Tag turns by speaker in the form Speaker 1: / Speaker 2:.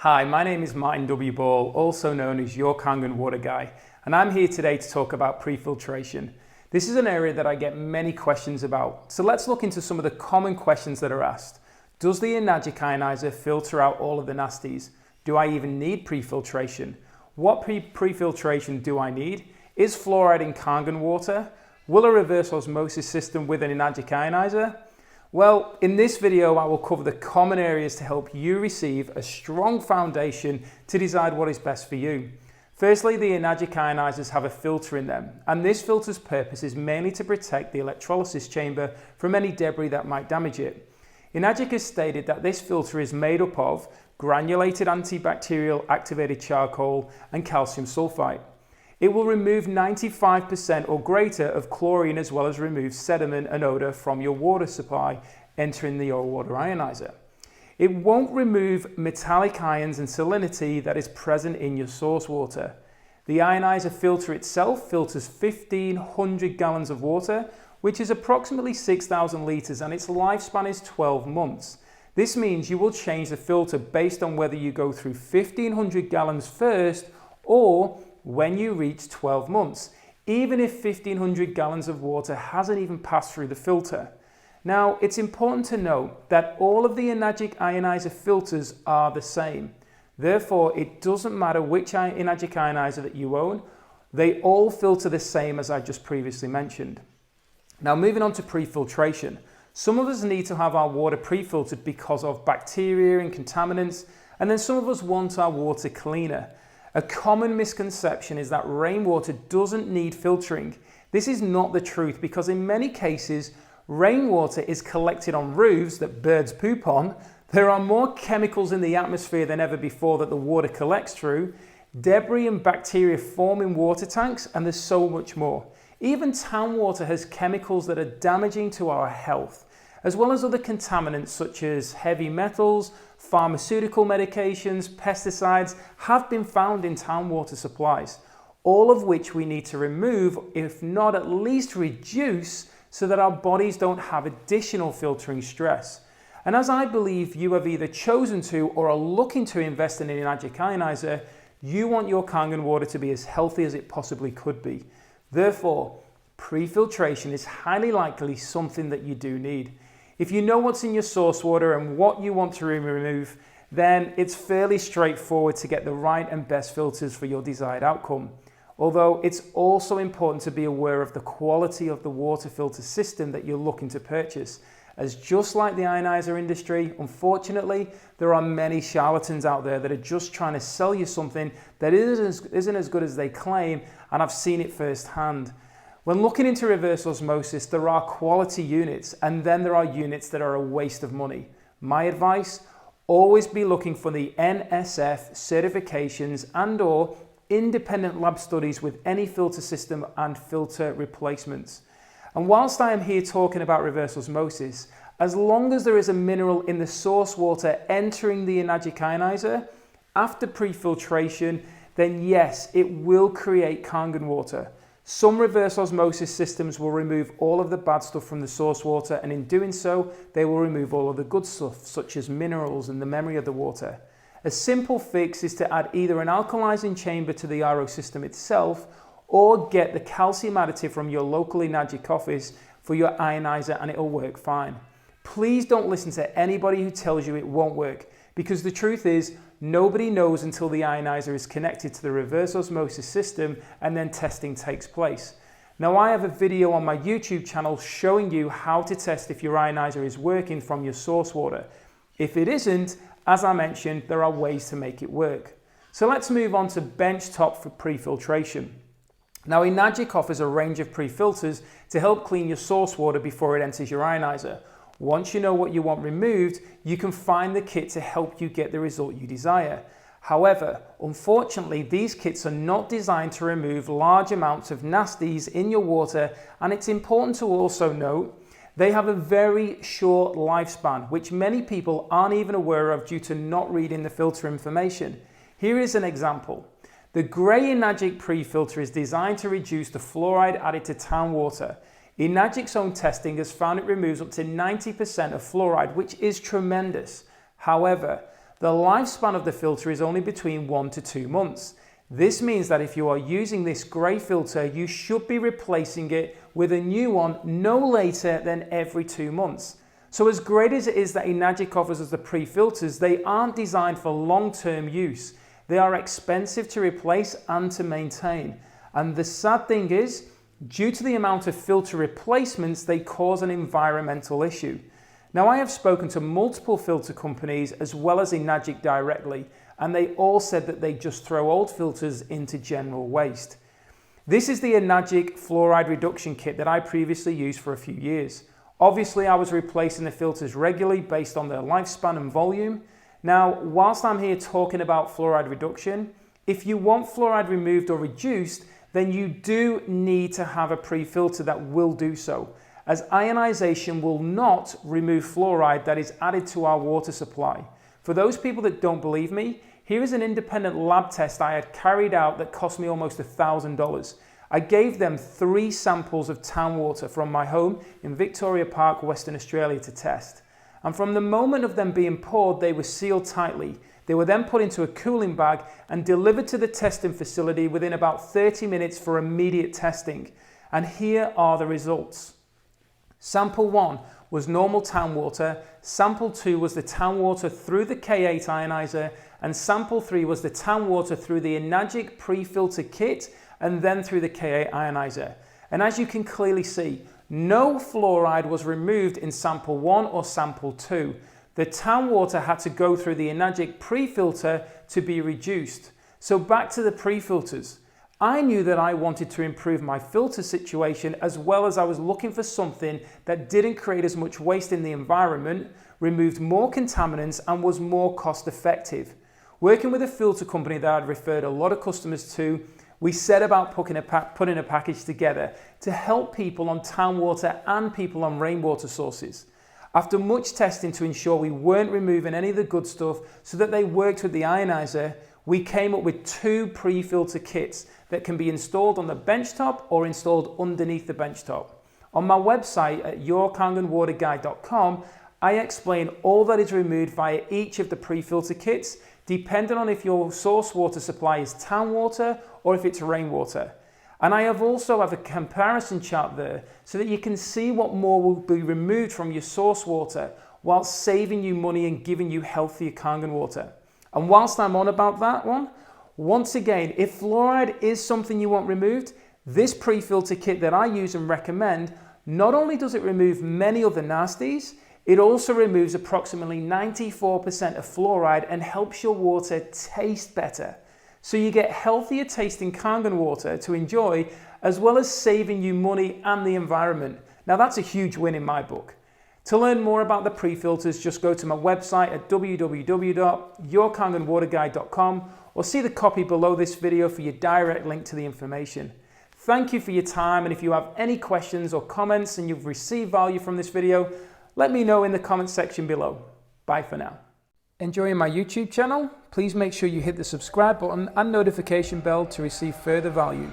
Speaker 1: Hi, my name is Martin W. Ball, also known as Your Kangen Waterguy, and I'm here today to talk about pre-filtration. This is an area that I get many questions about, so let's look into some of the common questions that are asked. Does the Enagic ionizer filter out all of the nasties? Do I even need pre-filtration? What pre-filtration do I need? Is fluoride in Kangen water? Will a reverse osmosis system with an Enagic ionizer? Well, in this video, I will cover the common areas to help you receive a strong foundation to decide what is best for you. Firstly, the Enagic ionizers have a filter in them, and this filter's purpose is mainly to protect the electrolysis chamber from any debris that might damage it. Enagic has stated that this filter is made up of granulated antibacterial activated charcoal and calcium sulfite. It will remove 95% or greater of chlorine as well as remove sediment and odor from your water supply entering your water ionizer. It won't remove metallic ions and salinity that is present in your source water. The ionizer filter itself filters 1,500 gallons of water, which is approximately 6,000 litres, and its lifespan is 12 months. This means you will change the filter based on whether you go through 1,500 gallons first or when you reach 12 months, even if 1,500 gallons of water hasn't even passed through the filter. Now, it's important to note that all of the Enagic ionizer filters are the same. Therefore, it doesn't matter which Enagic ionizer that you own, they all filter the same as I just previously mentioned. Now, moving on to pre-filtration. Some of us need to have our water pre-filtered because of bacteria and contaminants, and then some of us want our water cleaner. A common misconception is that rainwater doesn't need filtering. This is not the truth because in many cases, rainwater is collected on roofs that birds poop on. There are more chemicals in the atmosphere than ever before that the water collects through. Debris and bacteria form in water tanks, and there's so much more. Even town water has chemicals that are damaging to our health, as well as other contaminants such as heavy metals, pharmaceutical medications, pesticides have been found in town water supplies, all of which we need to remove, if not at least reduce, so that our bodies don't have additional filtering stress. And as I believe you have either chosen to or are looking to invest in an Enagic ionizer, you want your Kangen water to be as healthy as it possibly could be. Therefore, pre-filtration is highly likely something that you do need. If you know what's in your source water and what you want to remove, then it's fairly straightforward to get the right and best filters for your desired outcome. Although it's also important to be aware of the quality of the water filter system that you're looking to purchase, as just like the ionizer industry, unfortunately, there are many charlatans out there that are just trying to sell you something that isn't as good as they claim, and I've seen it firsthand. When looking into reverse osmosis, there are quality units, and then there are units that are a waste of money. My advice, always be looking for the NSF certifications and/or independent lab studies with any filter system and filter replacements. And whilst I am here talking about reverse osmosis, as long as there is a mineral in the source water entering the Enagic ionizer after pre-filtration, then yes, it will create Kangen water. Some reverse osmosis systems will remove all of the bad stuff from the source water, and in doing so, they will remove all of the good stuff, such as minerals and the memory of the water. A simple fix is to add either an alkalizing chamber to the RO system itself, or get the calcium additive from your local Enagic office for your ionizer, and it'll work fine. Please don't listen to anybody who tells you it won't work, because the truth is, nobody knows until the ionizer is connected to the reverse osmosis system and then testing takes place. Now, I have a video on my YouTube channel showing you how to test if your ionizer is working from your source water. If it isn't, as I mentioned, there are ways to make it work. So let's move on to benchtop for pre-filtration. Now, Enagic offers a range of pre-filters to help clean your source water before it enters your ionizer. Once you know what you want removed, you can find the kit to help you get the result you desire. However, unfortunately, these kits are not designed to remove large amounts of nasties in your water, and it's important to also note they have a very short lifespan, which many people aren't even aware of due to not reading the filter information. Here is an example. The grey Enagic pre-filter is designed to reduce the fluoride added to town water. Enagic's own testing has found it removes up to 90% of fluoride, which is tremendous. However, the lifespan of the filter is only between 1 to 2 months. This means that if you are using this grey filter, you should be replacing it with a new one no later than every 2 months. So as great as it is that Enagic offers us the pre-filters, they aren't designed for long-term use. They are expensive to replace and to maintain. And the sad thing is, due to the amount of filter replacements, they cause an environmental issue. Now, I have spoken to multiple filter companies as well as Enagic directly, and they all said that they just throw old filters into general waste. This is the Enagic Fluoride Reduction kit that I previously used for a few years. Obviously, I was replacing the filters regularly based on their lifespan and volume. Now, whilst I'm here talking about fluoride reduction, if you want fluoride removed or reduced, then you do need to have a pre-filter that will do so, as ionization will not remove fluoride that is added to our water supply. For those people that don't believe me, here is an independent lab test I had carried out that cost me almost $1,000. I gave them 3 samples of town water from my home in Victoria Park, Western Australia to test. And from the moment of them being poured, they were sealed tightly. They were then put into a cooling bag and delivered to the testing facility within about 30 minutes for immediate testing. And here are the results. Sample 1 was normal town water, sample 2 was the town water through the K8 ionizer, and sample 3 was the town water through the Enagic pre-filter kit and then through the K8 ionizer. And as you can clearly see, no fluoride was removed in sample 1 or sample 2. The town water had to go through the Enagic pre-filter to be reduced. So back to the pre-filters. I knew that I wanted to improve my filter situation, as well as I was looking for something that didn't create as much waste in the environment, removed more contaminants, and was more cost effective. Working with a filter company that I'd referred a lot of customers to, we set about putting a package together to help people on town water and people on rainwater sources. After much testing to ensure we weren't removing any of the good stuff so that they worked with the ionizer, we came up with 2 pre-filter kits that can be installed on the benchtop or installed underneath the benchtop. On my website at yourkangenwaterguy.com, I explain all that is removed via each of the pre-filter kits, depending on if your source water supply is town water or if it's rainwater. And I also have a comparison chart there so that you can see what more will be removed from your source water whilst saving you money and giving you healthier Kangen water. And whilst I'm on about that one, once again, if fluoride is something you want removed, this pre-filter kit that I use and recommend, not only does it remove many other nasties, it also removes approximately 94% of fluoride and helps your water taste better. So you get healthier tasting Kangen water to enjoy, as well as saving you money and the environment. Now that's a huge win in my book. To learn more about the pre-filters, just go to my website at www.yourkangenwaterguy.com or see the copy below this video for your direct link to the information. Thank you for your time, and if you have any questions or comments and you've received value from this video, let me know in the comment section below. Bye for now. Enjoying my YouTube channel? Please make sure you hit the subscribe button and notification bell to receive further value.